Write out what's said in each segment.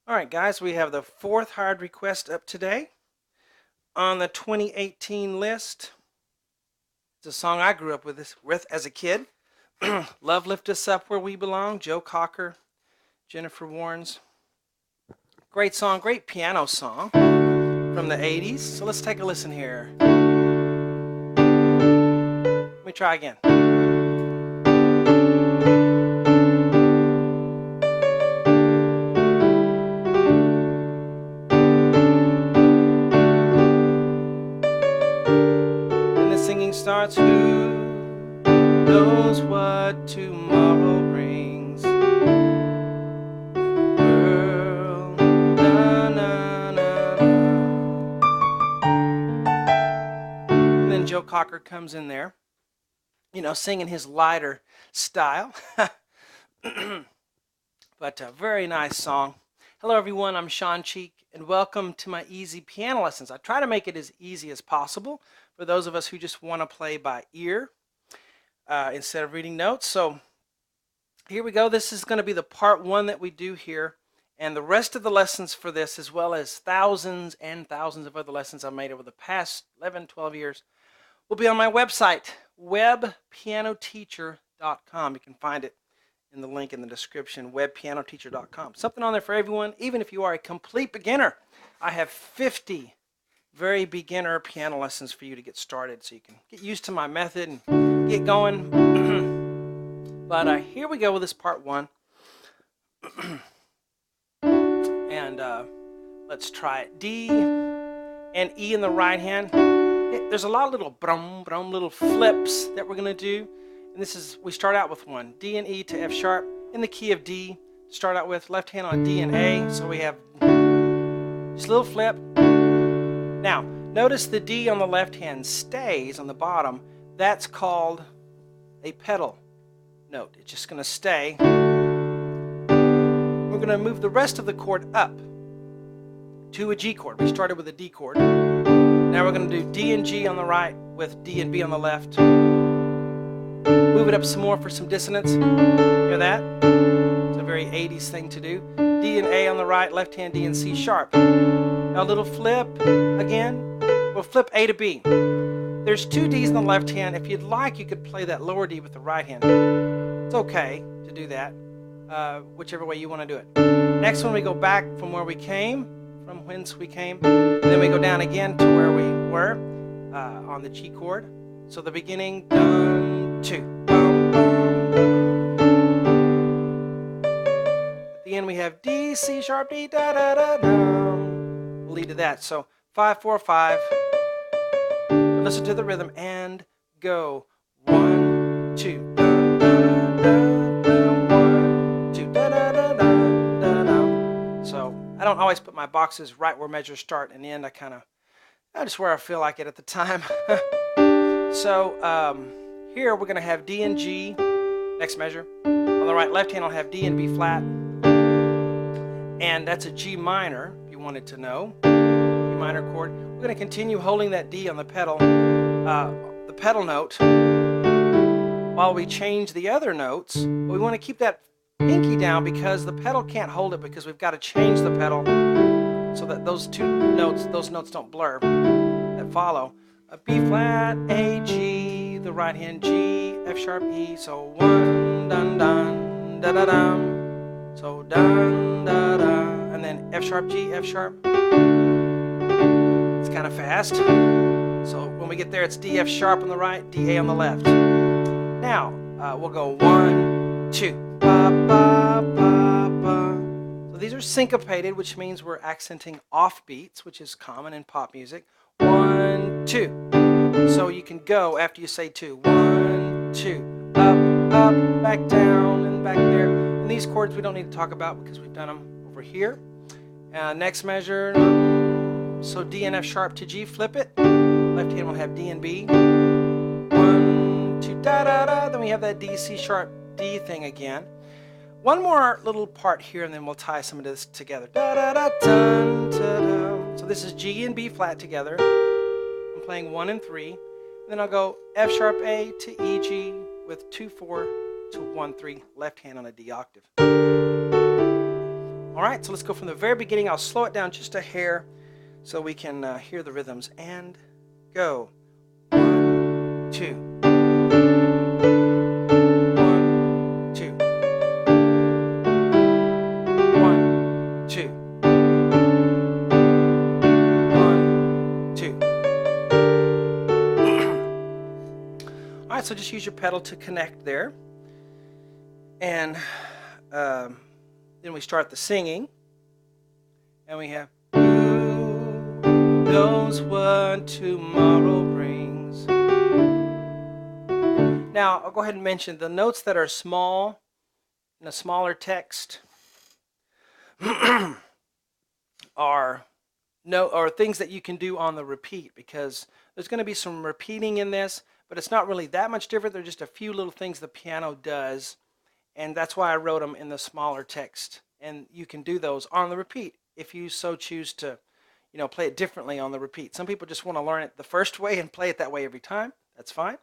All right, guys, we have the fourth hard request up today on the 2018 list. It's a song I grew up with as a kid. Love Lift Us Up Where We Belong, Joe Cocker, Jennifer Warnes. Great song, great piano song from the 80s. So let's take a listen here. Let me try again. Singing starts, who knows what tomorrow brings? World, na, na, na, na. And then Joe Cocker comes in there, singing his lighter style. But a very nice song. Hello everyone, I'm Shawn and welcome to my easy piano lessons. I try to make it as easy as possible for those of us who just want to play by ear instead of reading notes. So here we go. This is going to be the part one that we do here, and the rest of the lessons for this, as well as thousands and thousands of other lessons I've made over the past 11, 12 years, will be on my website, webpianoteacher.com. You can find it in the link in the description, webpianoteacher.com. Something on there for everyone, even if you are a complete beginner. I have 50 very beginner piano lessons for you to get started so you can get used to my method and get going. But here we go with this part one. And let's try it. D and E in the right hand. There's a lot of little brum, brum, little flips that we're going to do. And we start out with one, D and E to F sharp in the key of D. Start out with left hand on D and A. So we have just a little flip. Now, notice the D on the left hand stays on the bottom. That's called a pedal note. It's just going to stay. We're going to move the rest of the chord up to a G chord. We started with a D chord. Now we're going to do D and G on the right with D and B on the left. Move it up some more for some dissonance. Hear that? It's a very 80s thing to do. D and A on the right, left hand D and C sharp. Now a little flip again. We'll flip A to B. There's two Ds in the left hand. If you'd like, you could play that lower D with the right hand. It's okay to do that, whichever way you want to do it. Next one, we go back from where we came, from whence we came. And then we go down again to where we were on the G chord. So the beginning, dun, two. Bum, bum, bum. At the end, we have D, C sharp, D, da, da, da, da. We'll lead to that. So 5, 4, 5. Listen to the rhythm and go. 1, 2. Dun, dun, dun, dun, 1, 2. Da, da, da, da, da, da. So I don't always put my boxes right where measures start and end. I just where I feel like it at the time. So here we're going to have D and G, next measure. On the right, left hand I'll have D and B flat. And that's a G minor, if you wanted to know. G minor chord. We're going to continue holding that D on the pedal note, while we change the other notes. But we want to keep that pinky down because the pedal can't hold it, because we've got to change the pedal so that those notes don't blur that follow. A B flat, A, G, the right hand G, F sharp, E. So 1, dun, dun, da, da, dum. So dun, da, da, and then F sharp, G, F sharp. It's kind of fast. So when we get there, it's D, F sharp on the right, D, A on the left. Now we'll go 1, 2, ba, ba, ba, ba. So these are syncopated, which means we're accenting off beats, which is common in pop music. 1, 2. So you can go after you say 2. 1, 2. Up, up, back down, and back there. And these chords we don't need to talk about because we've done them over here. Next measure. So D and F sharp to G, flip it. Left hand will have D and B. 1, 2, da da da. Then we have that D, C sharp, D thing again. One more little part here, and then we'll tie some of this together. Da da da dun, da, da. So this is G and B flat together. I'm playing 1 and 3. And then I'll go F sharp A to E G with 2, 4 to 1, 3. Left hand on a D octave. All right, so let's go from the very beginning. I'll slow it down just a hair so we can hear the rhythms. And go. 1, 2. 1, 2. 1, 2. 1, 2. All right, so just use your pedal to connect there. And then we start the singing. And we have, who knows what tomorrow brings. Now, I'll go ahead and mention the notes that are small, in a smaller text, are things that you can do on the repeat, because there's going to be some repeating in this, but it's not really that much different. They're just a few little things the piano does, and that's why I wrote them in the smaller text. And you can do those on the repeat if you so choose to, play it differently on the repeat. Some people just want to learn it the first way and play it that way every time. That's fine.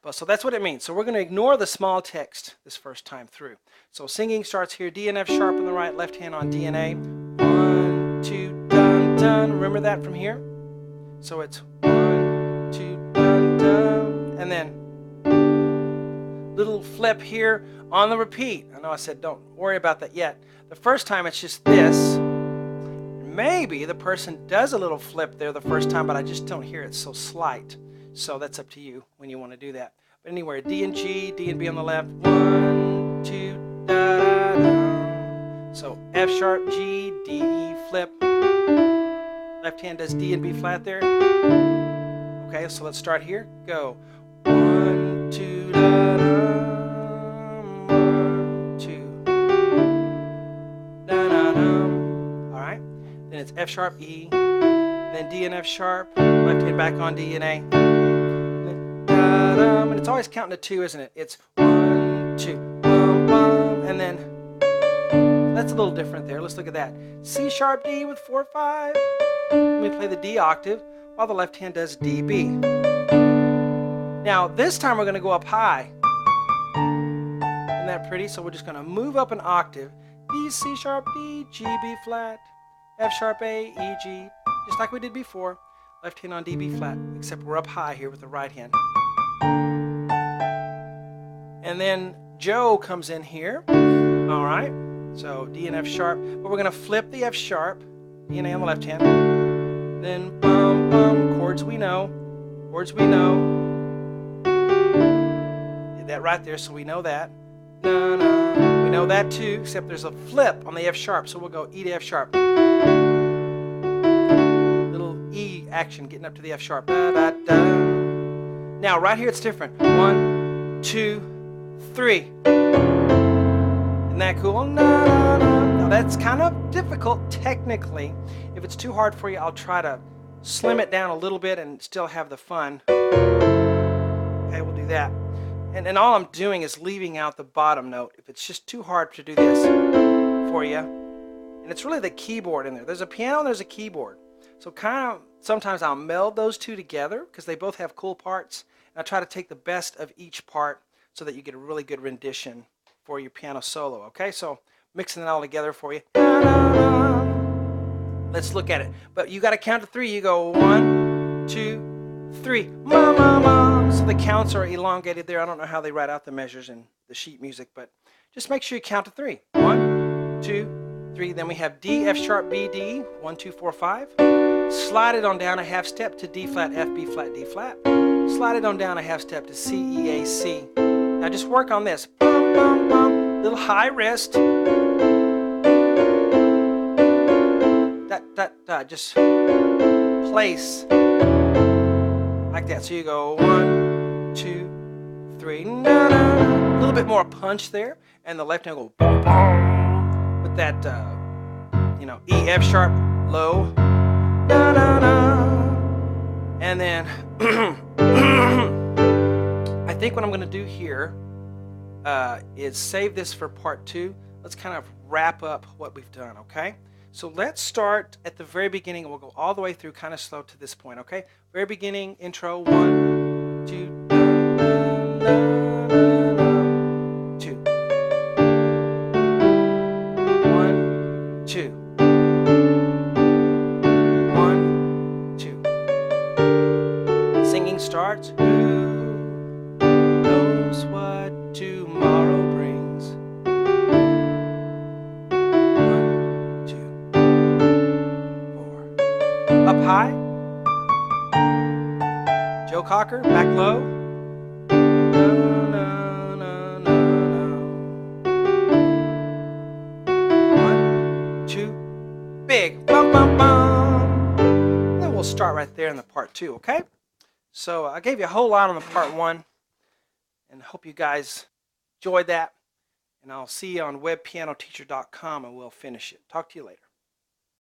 But so that's what it means. So we're going to ignore the small text this first time through. So singing starts here, D and F sharp on the right, left hand on D and A. 1, 2, dun, dun. Remember that from here? So it's 1, 2, dun, dun. And then little flip here on the repeat. I know I said don't worry about that yet. The first time it's just this. Maybe the person does a little flip there the first time, but I just don't hear it, so slight. So that's up to you when you want to do that. But anywhere, D and G, D and B on the left. 1, 2, da, da, da. So F sharp, G, D, E, flip. Left hand does D and B flat there. Okay, so let's start here. Go. 1, 2, da, da. 1, 2. Da, da, da. All right. Then it's F sharp, E. Then D and F sharp. Left hand back on D and A. And it's always counting to 2, isn't it? It's 1, 2, bum, bum, and then that's a little different there. Let's look at that. C sharp D with 4, 5. Let me play the D octave while the left hand does D, B. Now this time we're going to go up high. Isn't that pretty? So we're just going to move up an octave. D, C sharp D, G, B flat, F sharp A, E, G, just like we did before. Left hand on D, B flat, except we're up high here with the right hand. And then Joe comes in here. All right. So D and F sharp. But we're going to flip the F sharp. D and A on the left hand. Then bum, bum. Chords we know. Chords we know. Did that right there, so we know that. Na, na. We know that too, except there's a flip on the F sharp. So we'll go E to F sharp. Little E action getting up to the F sharp. Da, da, da. Now right here it's different. 1, 2, 3. Isn't that cool? Na, na, na. Now that's kind of difficult technically. If it's too hard for you, I'll try to slim it down a little bit and still have the fun. Okay, we'll do that. And all I'm doing is leaving out the bottom note. If it's just too hard to do this for you. And it's really the keyboard in there. There's a piano and there's a keyboard. So kind of sometimes I'll meld those two together because they both have cool parts. And I try to take the best of each part so that you get a really good rendition for your piano solo. Okay, so mixing it all together for you. Let's look at it. But you got to count to 3. You go 1, 2, 3. Ma, ma, ma. So the counts are elongated there. I don't know how they write out the measures in the sheet music, but just make sure you count to 3. 1, 2, 3. Then we have D, F sharp, B, D. 1, 2, 4, 5. Slide it on down a half step to D flat, F, B flat, D flat. Slide it on down a half step to C, E, A, C. Now just work on this. Bum, bum, bum. Little high wrist. Da, da, da. Just place like that. So you go 1, 2, 3. Na, na. A little bit more punch there. And the left hand will go boom, boom. With that, E, F sharp, low. Na, na, na. And then I think what I'm going to do here is save this for part 2. Let's kind of wrap up what we've done, okay? So let's start at the very beginning and we'll go all the way through kind of slow to this point, okay? Very beginning, intro, 1, 2, 2. 1, 2. cocker, back low. No, no, no, no, no. 1, 2, big. Bum, bum, bum. And then we'll start right there in the part 2, okay? So I gave you a whole lot on the part 1, and hope you guys enjoyed that. And I'll see you on webpianoteacher.com, and we'll finish it. Talk to you later.